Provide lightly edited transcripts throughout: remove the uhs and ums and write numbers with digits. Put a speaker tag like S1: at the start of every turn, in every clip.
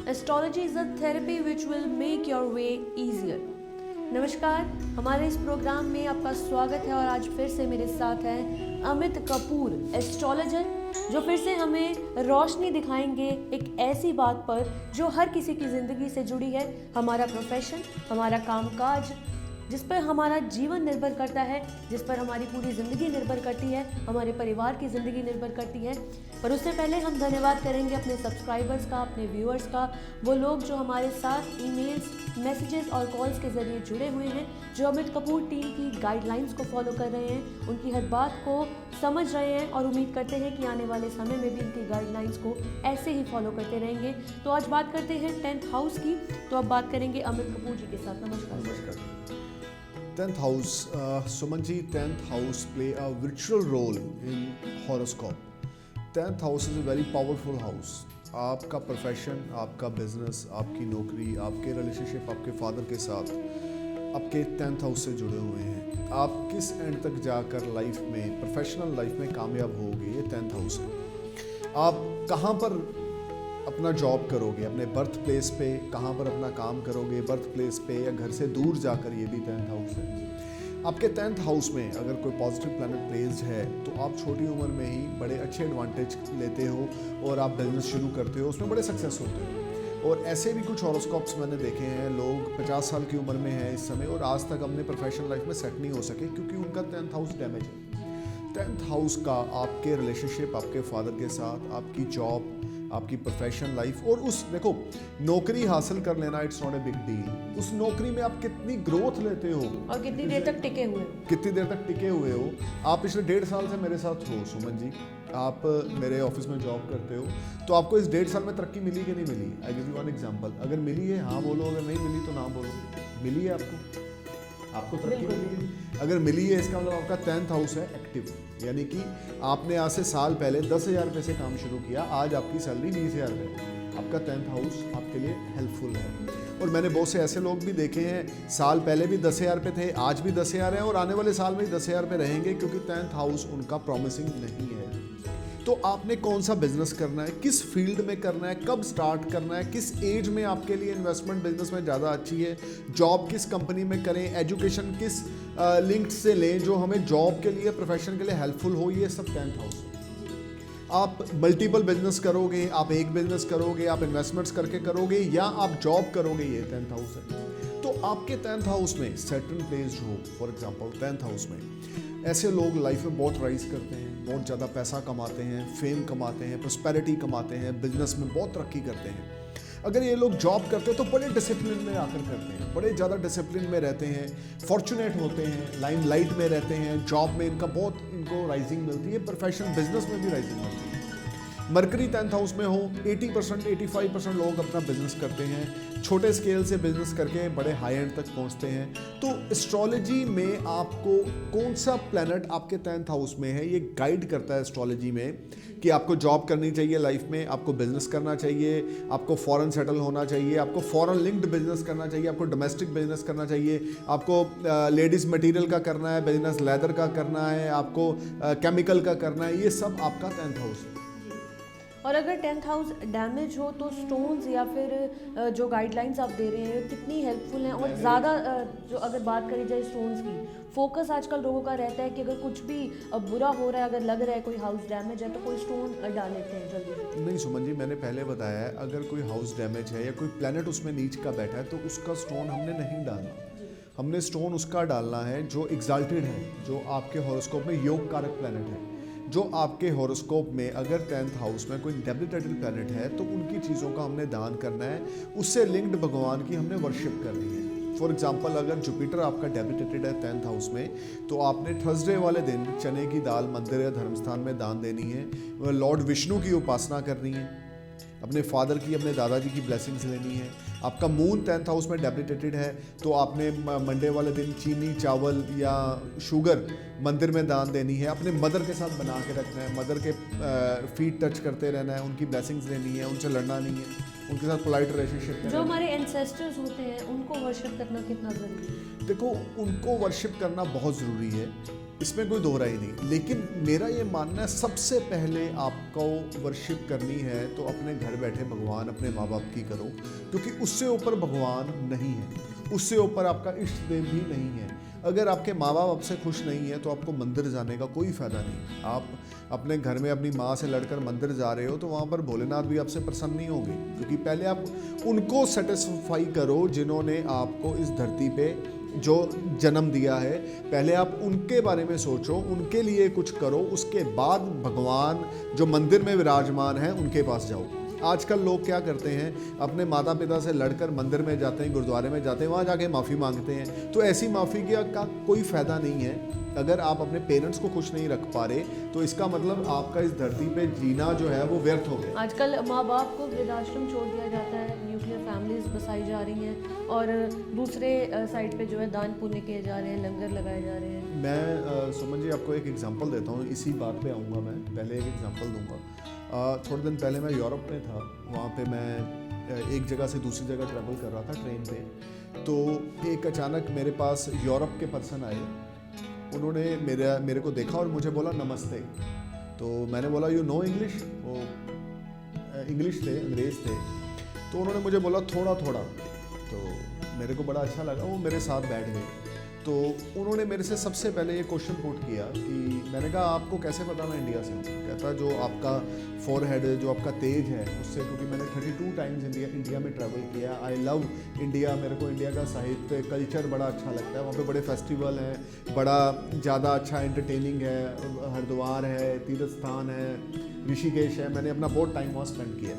S1: Astrology is a therapy which will make your way easier. नमस्कार, हमारे इस programme में आपका स्वागत है और आज फिर से मेरे साथ हैं अमित कपूर, एस्ट्रोलॉजर, जो फिर से हमें रोशनी दिखाएंगे एक ऐसी बात पर जो हर किसी की ज़िंदगी से जुड़ी है, हमारा प्रोफेशन, हमारा कामकाज, जिस पर हमारा जीवन निर्भर करता है, जिस पर हमारी पूरी ज़िंदगी निर्भर करती है, हमारे परिवार की ज़िंदगी निर्भर करती है। पर उससे पहले हम धन्यवाद करेंगे अपने सब्सक्राइबर्स का, अपने व्यूअर्स का, वो लोग जो हमारे साथ ईमेल्स, मैसेजेस और कॉल्स के ज़रिए जुड़े हुए हैं, जो अमित कपूर टीम की गाइडलाइंस को फॉलो कर रहे हैं, उनकी हर बात को समझ रहे हैं और उम्मीद करते हैं कि आने वाले समय में भी इनकी गाइडलाइंस को ऐसे ही फॉलो करते रहेंगे। तो आज बात करते हैं 10th हाउस की, तो अब बात करेंगे अमित कपूर जी के साथ। नमस्कार।
S2: 10th house, Suman ji, 10th house play a virtual role in horoscope. 10th house is a very powerful house. आपका प्रोफेशन, आपका बिजनेस, आपकी नौकरी, आपके रिलेशनशिप आपके फादर के साथ आपके 10th हाउस से जुड़े हुए हैं। आप किस एंड तक जाकर लाइफ में, प्रोफेशनल लाइफ में कामयाब होगे, ये 10th हाउस है। आप कहाँ पर अपना जॉब करोगे, अपने बर्थ प्लेस पे कहाँ पर अपना काम करोगे, बर्थ प्लेस पे या घर से दूर जाकर, ये भी 10th हाउस है। आपके 10th हाउस में अगर कोई पॉजिटिव प्लैनेट प्लेस्ड है तो आप छोटी उम्र में ही बड़े अच्छे एडवांटेज लेते हो और आप बिजनेस शुरू करते हो, उसमें बड़े सक्सेस होते हो। और ऐसे भी कुछ हॉरोस्कोप्स मैंने देखे हैं, लोग 50 साल की उम्र में हैं इस समय और आज तक अपने प्रोफेशनल लाइफ में सेट नहीं हो सके क्योंकि उनका 10th हाउस डैमेज है। 10th हाउस का आपके रिलेशनशिप, आपके फादर के साथ, आपकी जॉब, आपकी प्रोफेशनल लाइफ और उस देखो नौकरी हासिल कर लेना, it's not a big deal. उस नौकरी में आप कितनी ग्रोथ लेते हो
S1: और कितनी देर तक टिके हुए हो। आप पिछले 1.5 साल से मेरे साथ हो सुमन जी, आप मेरे ऑफिस में जॉब करते हो, तो आपको इस 1.5 साल में तरक्की मिली कि नहीं मिली? I give you one example. अगर मिली है हाँ बोलो, अगर नहीं मिली तो ना बोलो। मिली है आपको तरक्की मिली है। अगर मिली है इसका मतलब आपका 10th हाउस है एक्टिव, यानी कि आपने आज से साल पहले 10,000 रुपये से काम शुरू किया, आज आपकी सैलरी 20,000 है। आपका 10th हाउस आपके लिए हेल्पफुल है। और मैंने बहुत से ऐसे लोग भी देखे हैं, साल पहले भी 10,000 रुपये थे, आज भी 10,000 हैं और आने वाले साल में भी 10,000 रुपये रहेंगे क्योंकि 10th हाउस उनका प्रॉमिसिंग नहीं है। तो आपने कौन सा बिजनेस करना है, किस फील्ड में करना है, कब स्टार्ट करना है, किस एज में आपके लिए इन्वेस्टमेंट बिजनेस में ज़्यादा अच्छी है, जॉब किस कंपनी में करें, एजुकेशन किस लिंक से लें जो हमें जॉब के लिए, प्रोफेशन के लिए हेल्पफुल हो, ये सब 10th हाउस है। आप मल्टीपल बिजनेस करोगे, आप एक बिजनेस करोगे, आप इन्वेस्टमेंट्स करके करोगे या आप जॉब करोगे, ये 10th हाउस है। तो आपके 10th हाउस में सैटर्न प्लेस्ड हो, फॉर एग्जांपल 10th हाउस में, ऐसे लोग लाइफ में बहुत राइज करते हैं, बहुत ज़्यादा पैसा कमाते हैं, फेम कमाते हैं, प्रॉस्पेरिटी कमाते हैं, बिजनेस में बहुत तरक्की करते हैं। अगर ये लोग जॉब करते हैं तो बड़े डिसिप्लिन में आकर करते हैं, बड़े ज़्यादा डिसिप्लिन में रहते हैं, फॉर्चुनेट होते हैं, लाइमलाइट में रहते हैं, जॉब में इनको राइजिंग मिलती है, प्रोफेशन बिजनेस में भी राइजिंग मिलती है। मरकरी 10th हाउस में हो, 80% 85% लोग अपना बिजनेस करते हैं, छोटे स्केल से बिजनेस करके बड़े हाई एंड तक पहुंचते हैं। तो एस्ट्रोलॉजी में आपको कौन सा प्लैनेट आपके 10th हाउस में है, ये गाइड करता है एस्ट्रोलॉजी में कि आपको जॉब करनी चाहिए लाइफ में, आपको बिजनेस करना चाहिए, आपको फॉरेन सेटल होना चाहिए, आपको फॉरेन लिंक्ड बिजनेस करना चाहिए, आपको डोमेस्टिक बिजनेस करना चाहिए, आपको लेडीज़ मटेरियल का करना है बिजनेस, लेदर का करना है, आपको केमिकल का करना है, ये सब आपका 10th हाउस है। और अगर 10th हाउस डैमेज हो तो स्टोन्स या फिर जो गाइडलाइंस आप दे रहे हैं कितनी हेल्पफुल हैं? और ज़्यादा जो अगर बात करी जाए स्टोन्स की, फोकस आजकल लोगों का रहता है कि अगर कुछ भी बुरा हो रहा है, अगर लग रहा है कोई हाउस डैमेज है तो कोई स्टोन डाल लेते हैं जल्दी।
S2: नहीं सुमन जी, मैंने पहले बताया है, अगर कोई हाउस डैमेज है या कोई प्लैनेट उसमें नीच का बैठा है तो उसका स्टोन हमने नहीं डालना। हमने स्टोन उसका डालना है जो एग्जाल्टेड है, जो आपके हॉरोस्कोप में योग कारक प्लैनेट है। जो आपके हॉरोस्कोप में अगर 10th हाउस में कोई डेबिलिटेटेड प्लैनेट है तो उनकी चीज़ों का हमने दान करना है, उससे लिंक्ड भगवान की हमने वर्शिप करनी है। फॉर एग्जांपल अगर जुपिटर आपका डेबिलिटेटेड है 10th हाउस में तो आपने थर्सडे वाले दिन चने की दाल मंदिर या धर्मस्थान में दान देनी है, लॉर्ड विष्णु की उपासना करनी है, अपने फादर की, अपने दादाजी की ब्लेसिंग्स लेनी है। आपका मून 10th हाउस में डेबिलिटेटेड है तो आपने मंडे वाले दिन चीनी, चावल या शुगर मंदिर में दान देनी है, अपने मदर के साथ बना के रखना है, मदर के फीट टच करते रहना है, उनकी ब्लेसिंग्स लेनी है, उनसे लड़ना नहीं है।
S1: उनके साथ पोलाइट रिलेशनशिप में
S3: जो हमारे एंसेस्टर्स होते हैं उनको वर्शिप करना कितना ज़रूरी है?
S1: देखो, उनको वर्शिप करना बहुत ज़रूरी है, इसमें कोई दो राय नहीं, लेकिन मेरा ये मानना है सबसे पहले आपको वर्शिप करनी है तो अपने घर बैठे भगवान, अपने माँ बाप की करो, क्योंकि उससे ऊपर भगवान नहीं है, उससे ऊपर आपका इष्ट देव भी नहीं है। अगर आपके माँ बाप आपसे खुश नहीं है तो आपको मंदिर जाने का कोई फ़ायदा नहीं। आप अपने घर में अपनी माँ से लड़कर मंदिर जा रहे हो तो वहाँ पर भोलेनाथ भी आपसे प्रसन्न नहीं होंगे, क्योंकि पहले आप उनको सेटिस्फाई करो जिन्होंने आपको इस धरती पे जो जन्म दिया है। पहले आप उनके बारे में सोचो, उनके लिए कुछ करो, उसके बाद भगवान जो मंदिर में विराजमान है उनके पास जाओ। आजकल लोग क्या करते हैं, अपने माता पिता से लड़कर मंदिर में जाते हैं, गुरुद्वारे में जाते हैं, वहाँ जाके माफ़ी मांगते हैं। तो ऐसी माफ़ी का कोई फ़ायदा नहीं है। अगर आप अपने पेरेंट्स को खुश नहीं रख पा रहे तो इसका मतलब आपका इस धरती पे जीना जो है वो व्यर्थ हो गया।
S3: आजकल माँ बाप को वृद्धाश्रम छोड़ दिया जाता है, न्यूक्लियर फैमिलीज बसाई जा रही हैं और दूसरे साइड पे जो है दान पुण्य किए जा रहे हैं, लंगर लगाए जा रहे हैं।
S1: मैं सुमन जी आपको एक एग्जांपल देता हूँ, इसी बात पे आऊँगा। मैं पहले एक एग्जांपल दूंगा। थोड़े दिन पहले मैं यूरोप में था, वहाँ पे मैं एक जगह से दूसरी जगह ट्रैवल कर रहा था ट्रेन पे। तो एक अचानक मेरे पास यूरोप के पर्सन आए, उन्होंने मेरे को देखा और मुझे बोला नमस्ते। तो मैंने बोला यू नो इंग्लिश? वो इंग्लिश थे, अंग्रेज़ थे। तो उन्होंने मुझे बोला थोड़ा थोड़ा। तो मेरे को बड़ा अच्छा लगा, वो मेरे साथ बैठ गए। तो उन्होंने मेरे से सबसे पहले ये क्वेश्चन पुट किया कि मैंने कहा आपको कैसे पता मैं इंडिया से हूँ? कहता जो आपका फोरहेड, जो आपका तेज है उससे, क्योंकि मैंने 32 टाइम्स इंडिया में ट्रैवल किया। आई लव इंडिया, मेरे को इंडिया का साहित्य कल्चर बड़ा अच्छा लगता है। वहाँ पे बड़े फेस्टिवल हैं, बड़ा ज़्यादा अच्छा एंटरटेनिंग है, हरिद्वार है, तीर्थ स्थान है, ऋषिकेश है। मैंने अपना बहुत टाइम वहाँ स्पेंड किया।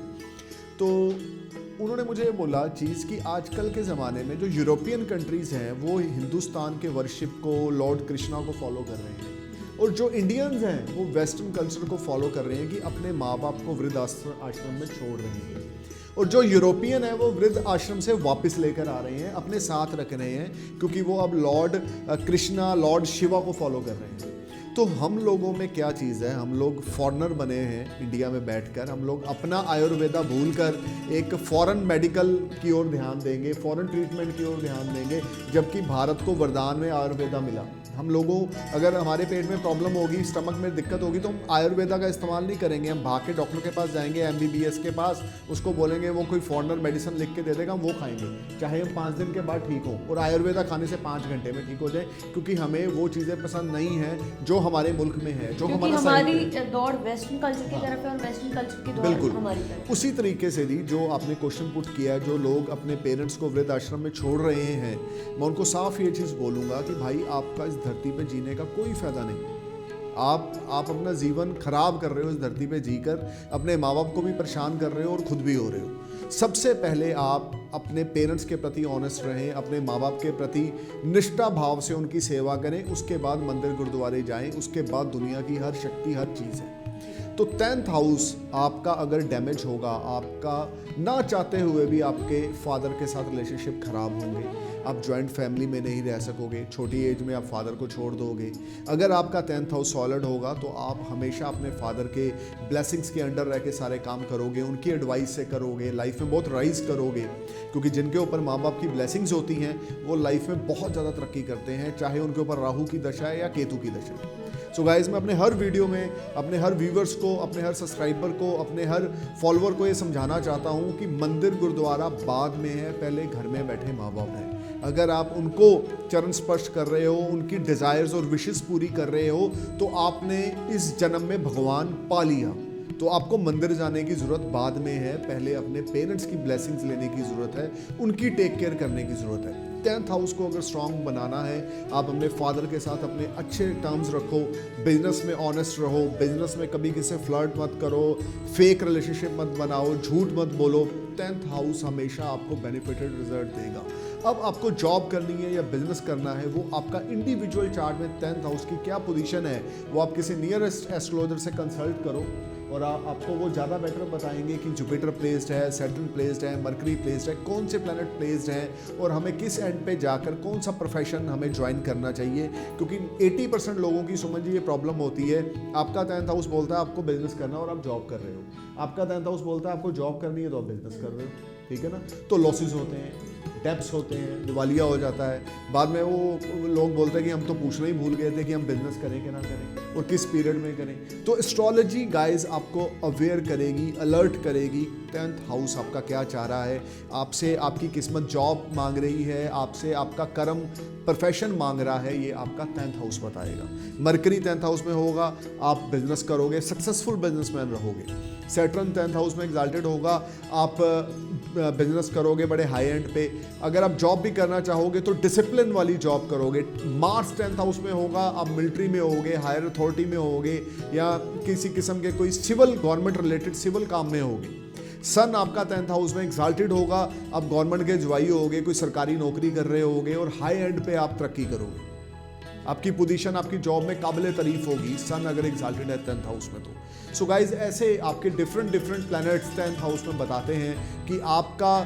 S1: तो उन्होंने मुझे बोला चीज़ कि आजकल के ज़माने में जो यूरोपियन कंट्रीज़ हैं वो हिंदुस्तान के वर्शिप को, लॉर्ड कृष्णा को फॉलो कर रहे हैं, और जो इंडियंस हैं वो वेस्टर्न कल्चर को फॉलो कर रहे हैं कि अपने माँ बाप को वृद्ध आश्रम में छोड़ रहे हैं। और जो यूरोपियन है वो वृद्ध आश्रम से वापस लेकर आ रहे हैं, अपने साथ रख रहे हैं, क्योंकि वो अब लॉर्ड कृष्णा, लॉर्ड शिवा को फॉलो कर रहे हैं। तो हम लोगों में क्या चीज़ है, हम लोग फॉरेनर बने हैं इंडिया में बैठकर। हम लोग अपना आयुर्वेदा भूलकर एक फॉरेन मेडिकल की ओर ध्यान देंगे, फॉरेन ट्रीटमेंट की ओर ध्यान देंगे, जबकि भारत को वरदान में आयुर्वेदा मिला। हम लोगों, अगर हमारे पेट में प्रॉब्लम होगी, स्टमक में दिक्कत होगी, तो हम आयुर्वेदा का इस्तेमाल नहीं करेंगे। हम भाग के डॉक्टर के पास जाएंगे, MBBS के पास, उसको बोलेंगे वो कोई फॉरेनर मेडिसिन लिख के दे देगा, हम वो खाएंगे, चाहे हम 5 दिन के बाद ठीक हो, और आयुर्वेदा खाने से 5 घंटे में ठीक हो जाए, क्योंकि हमें वो चीज़ें पसंद नहीं हैं जो हमारे मुल्क में है, जो
S3: हमारी दौड़ वेस्टर्न कल्चर की तरफ है और वेस्टर्न कल्चर की दौड़ हमारी तरफ।
S1: उसी तरीके से दी जो आपने क्वेश्चन पुट किया है, जो लोग अपने पेरेंट्स को वृद्ध आश्रम में छोड़ रहे हैं, मैं उनको साफ ये चीज़ बोलूँगा कि भाई आपका इस धरती पे जीने का कोई फ़ायदा नहीं। आप अपना जीवन खराब कर रहे हो इस धरती पे जीकर, अपने माँ बाप को भी परेशान कर रहे हो और खुद भी हो रहे हो। सबसे पहले आप अपने पेरेंट्स के प्रति ऑनेस्ट रहें, अपने माँ बाप के प्रति निष्ठा भाव से उनकी सेवा करें, उसके बाद मंदिर गुरुद्वारे जाएं, उसके बाद दुनिया की हर शक्ति, हर चीज़ है। तो 10th हाउस आपका अगर डैमेज होगा, आपका ना चाहते हुए भी आपके फादर के साथ रिलेशनशिप खराब होंगे, आप जॉइंट फैमिली में नहीं रह सकोगे, छोटी एज में आप फादर को छोड़ दोगे। अगर आपका 10th हाउस सॉलिड होगा तो आप हमेशा अपने फादर के ब्लेसिंग्स के अंडर रह के सारे काम करोगे, उनकी एडवाइस से करोगे, लाइफ में बहुत राइज करोगे, क्योंकि जिनके ऊपर माँ बाप की ब्लेसिंग्स होती हैं वो लाइफ में बहुत ज़्यादा तरक्की करते हैं, चाहे उनके ऊपर राहु की दशा है या केतु की दशा है। सो गाइस, मैं अपने हर वीडियो में अपने हर व्यूवर्स को, अपने हर सब्सक्राइबर को, अपने हर फॉलोअर को ये समझाना चाहता हूँ कि मंदिर गुरुद्वारा बाद में है, पहले घर में बैठे माँ बाप हैं। अगर आप उनको चरण स्पर्श कर रहे हो, उनकी डिज़ायर्स और विशेस पूरी कर रहे हो, तो आपने इस जन्म में भगवान पा लिया। तो आपको मंदिर जाने की ज़रूरत बाद में है, पहले अपने पेरेंट्स की ब्लेसिंग्स लेने की ज़रूरत है, उनकी टेक केयर करने की ज़रूरत है। 10th हाउस को अगर स्ट्रॉन्ग बनाना है, आप अपने फादर के साथ अपने अच्छे टर्म्स रखो, बिजनेस में ऑनेस्ट रहो, बिजनेस में कभी किसी से फ्लर्ट मत करो, फेक रिलेशनशिप मत बनाओ, झूठ मत बोलो। 10th हाउस हमेशा आपको बेनिफिटेड रिजल्ट देगा। अब आपको जॉब करनी है या बिजनेस करना है, वो आपका इंडिविजुअल चार्ट में 10th हाउस की क्या पोजीशन है वो आप किसी नियरेस्ट एस्ट्रोलॉजर से कंसल्ट करो। और आपको वो ज़्यादा बेटर बताएंगे कि जुपिटर प्लेस्ड है, सैटर्न प्लेस्ड है, मरकरी प्लेस्ड है, कौन से प्लैनेट प्लेस्ड हैं और हमें किस एंड पे जाकर कौन सा प्रोफेशन हमें ज्वाइन करना चाहिए। क्योंकि 80% लोगों की समझ ये प्रॉब्लम होती है, आपका 10th हाउस बोलता है आपको बिजनेस करना और आप जॉब कर रहे हो, आपका 10th हाउस बोलता है आपको जॉब करनी है तो आप बिजनेस कर रहे हो, ठीक है ना। तो लॉसेस होते हैं, डेप्स होते हैं, दिवालिया हो जाता है, बाद में वो लोग बोलते हैं कि हम तो पूछना ही भूल गए थे कि हम बिजनेस करें कि ना करें और किस पीरियड में करें। तो एस्ट्रोलॉजी गाइस आपको अवेयर करेगी, अलर्ट करेगी 10th हाउस आपका क्या चाह रहा है, आपसे आपकी किस्मत जॉब मांग रही है, आपसे आपका कर्म प्रोफेशन मांग रहा है, ये आपका 10th हाउस बताएगा। मरकरी 10th हाउस में होगा, आप बिजनेस करोगे, सक्सेसफुल बिजनेसमैन रहोगे। सैटर्न 10th हाउस में एग्जाल्टेड होगा, आप बिजनेस करोगे बड़े हाई एंड पे। अगर आप जॉब भी करना चाहोगे तो डिसिप्लिन वाली जॉब करोगे। मार्स 10th हाउस में होगा, आप मिलिट्री में होगे, हायर अथॉरिटी में होगे या किसी किस्म के कोई सिविल गवर्नमेंट रिलेटेड सिविल काम में होगे। सन आपका 10th हाउस में एग्जाल्टेड होगा, आप गवर्नमेंट के जवाई होगे, कोई सरकारी नौकरी कर रहे होगे और हाई एंड पे आप तरक्की करोगे। आपकी पोजीशन आपकी जॉब में काबिल तारीफ होगी, सन अगर एग्जाल्टेड है 10th हाउस में तो। सो गाइज ऐसे आपके डिफरेंट प्लैनेट्स 10th हाउस में बताते हैं कि आपका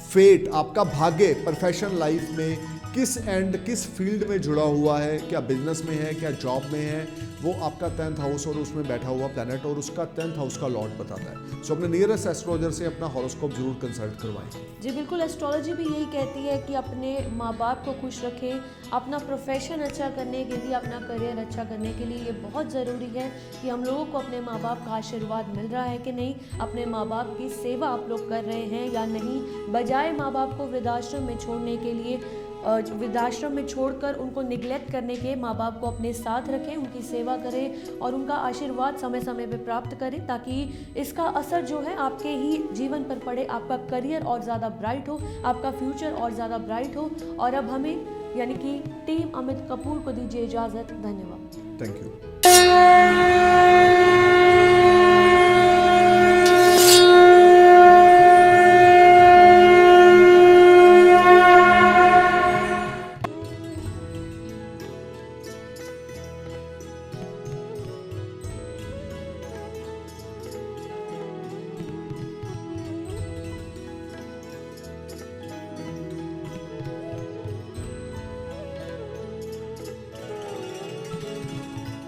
S1: फेट, आपका भाग्य प्रोफेशनल लाइफ में किस एंड किस फील्ड में जुड़ा हुआ है, क्या बिजनेस में है, क्या जॉब में है, वो आपका 10th हाउस और उसमें बैठा हुआ प्लैनेट और उसका 10th हाउस का लॉर्ड बताता है। सो अपने नियरेस्ट एस्ट्रोलॉजर से अपना हॉरोस्कोप जरूर कंसल्ट करवाएं।
S3: जी बिल्कुल, एस्ट्रोलॉजी भी यही कहती है कि अपने माँ बाप को खुश रखें, अपना प्रोफेशन अच्छा करने के लिए, अपना करियर अच्छा करने के लिए ये बहुत ज़रूरी है कि हम लोगों को अपने माँ बाप का आशीर्वाद मिल रहा है कि नहीं, अपने माँ बाप की सेवा आप लोग कर रहे हैं या नहीं। बजाय माँ बाप को वृद्धाश्रम में छोड़ने के लिए, वृद्धाश्रम में छोड़कर उनको निगलेक्ट करने के, माँ बाप को अपने साथ रखें, उनकी सेवा करें और उनका आशीर्वाद समय समय पे प्राप्त करें, ताकि इसका असर जो है आपके ही जीवन पर पड़े, आपका करियर और ज़्यादा ब्राइट हो, आपका फ्यूचर और ज़्यादा ब्राइट हो। और अब हमें यानी कि टीम अमित कपूर को दीजिए इजाज़त। धन्यवाद।
S1: Thank you.